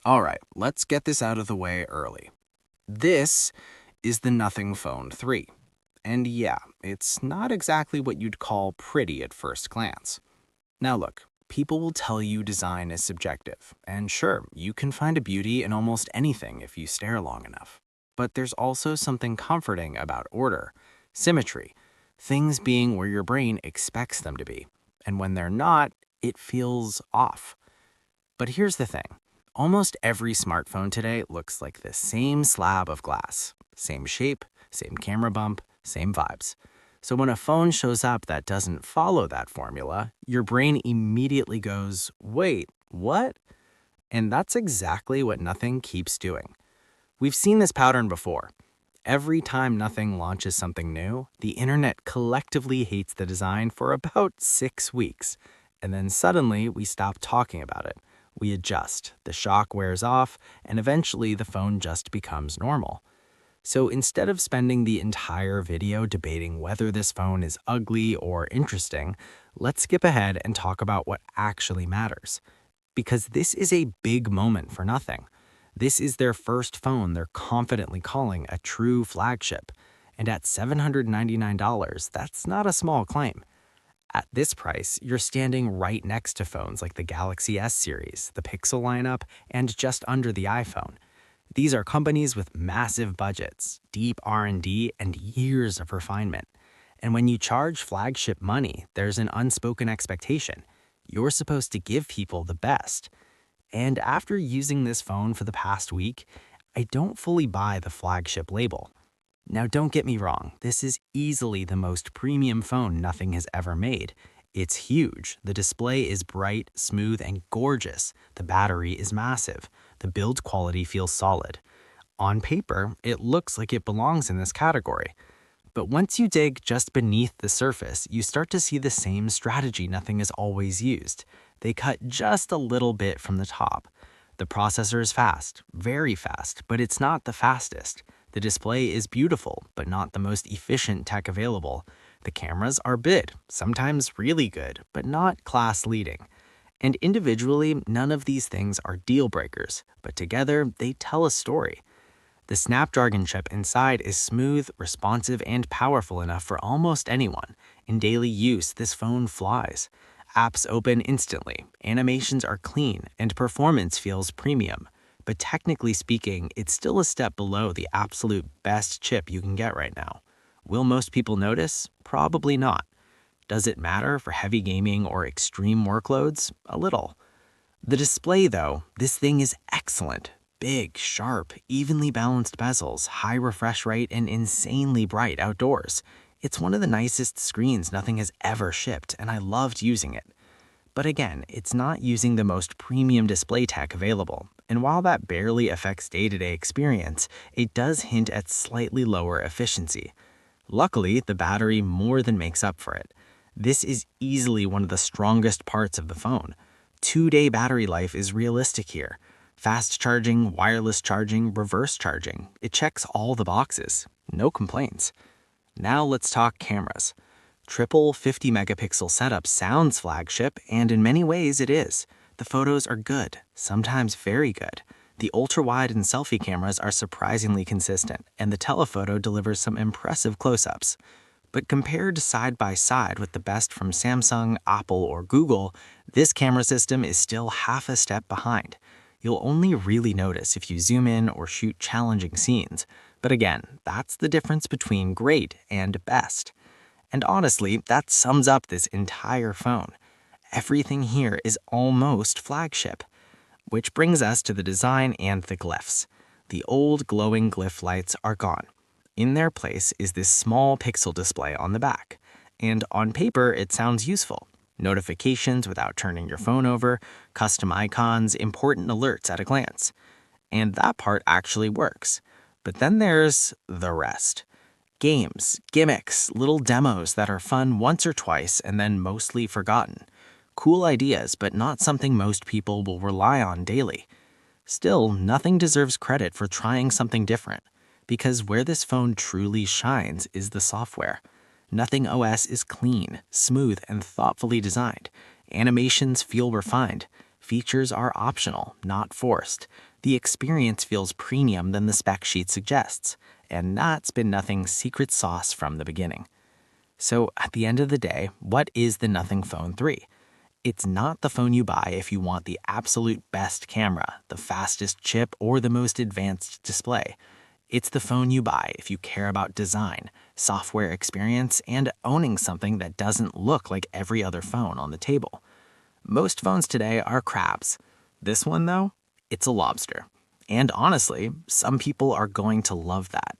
All right, let's get this out of the way early. This is the Nothing Phone 3. And yeah, it's not exactly what you'd call pretty at first glance. Now look, people will tell you design is subjective, and sure, you can find a beauty in almost anything if you stare long enough. But there's also something comforting about order, symmetry, things being where your brain expects them to be. And when they're not, it feels off. But here's the thing. Almost every smartphone today looks like the same slab of glass. Same shape, same camera bump, same vibes. So when a phone shows up that doesn't follow that formula, your brain immediately goes, wait, what? And that's exactly what Nothing keeps doing. We've seen this pattern before. Every time Nothing launches something new, the internet collectively hates the design for about 6 weeks. And then suddenly we stop talking about it. We adjust, the shock wears off, and eventually the phone just becomes normal. So instead of spending the entire video debating whether this phone is ugly or interesting, let's skip ahead and talk about what actually matters. Because this is a big moment for Nothing. This is their first phone they're confidently calling a true flagship. And at $799, that's not a small claim. At this price, you're standing right next to phones like the Galaxy S series, the Pixel lineup, and just under the iPhone. These are companies with massive budgets, deep R&D, and years of refinement. And when you charge flagship money, there's an unspoken expectation. You're supposed to give people the best. And after using this phone for the past week, I don't fully buy the flagship label. Now, don't get me wrong, this is easily the most premium phone Nothing has ever made. It's huge. The display is bright, smooth, and gorgeous. The battery is massive. The build quality feels solid. On paper, it looks like it belongs in this category. But once you dig just beneath the surface, you start to see the same strategy Nothing has always used. They cut just a little bit from the top. The processor is fast, very fast, but it's not the fastest. The display is beautiful, but not the most efficient tech available. The cameras are good, sometimes really good, but not class-leading. And individually, none of these things are deal breakers, but together they tell a story. The Snapdragon chip inside is smooth, responsive, and powerful enough for almost anyone. In daily use, this phone flies. Apps open instantly, animations are clean, and performance feels premium. But technically speaking, it's still a step below the absolute best chip you can get right now. Will most people notice? Probably not. Does it matter for heavy gaming or extreme workloads? A little. The display, though, this thing is excellent. Big, sharp, evenly balanced bezels, high refresh rate, and insanely bright outdoors. It's one of the nicest screens Nothing has ever shipped, and I loved using it. But again, it's not using the most premium display tech available, and while that barely affects day-to-day experience, it does hint at slightly lower efficiency. Luckily, the battery more than makes up for it. This is easily one of the strongest parts of the phone. 2-day battery life is realistic here. Fast charging, wireless charging, reverse charging. It checks all the boxes. No complaints. Now let's talk cameras. Triple 50-megapixel setup sounds flagship, and in many ways it is. The photos are good, sometimes very good. The ultra-wide and selfie cameras are surprisingly consistent, and the telephoto delivers some impressive close-ups. But compared side by side with the best from Samsung, Apple, or Google, this camera system is still half a step behind. You'll only really notice if you zoom in or shoot challenging scenes. But again, that's the difference between great and best. And honestly, that sums up this entire phone. Everything here is almost flagship. Which brings us to the design and the glyphs. The old glowing glyph lights are gone. In their place is this small pixel display on the back. And on paper, it sounds useful. Notifications without turning your phone over, custom icons, important alerts at a glance. And that part actually works. But then there's the rest. Games, gimmicks, little demos that are fun once or twice and then mostly forgotten. Cool ideas, but not something most people will rely on daily. Still, Nothing deserves credit for trying something different, because where this phone truly shines is the software. Nothing OS is clean, smooth, and thoughtfully designed. Animations feel refined. Features are optional, not forced. The experience feels premium than the spec sheet suggests, and that's been Nothing's secret sauce from the beginning. So at the end of the day, what is the Nothing Phone 3? It's not the phone you buy if you want the absolute best camera, the fastest chip, or the most advanced display. It's the phone you buy if you care about design, software experience, and owning something that doesn't look like every other phone on the table. Most phones today are crabs. This one, though, it's a lobster. And honestly, some people are going to love that.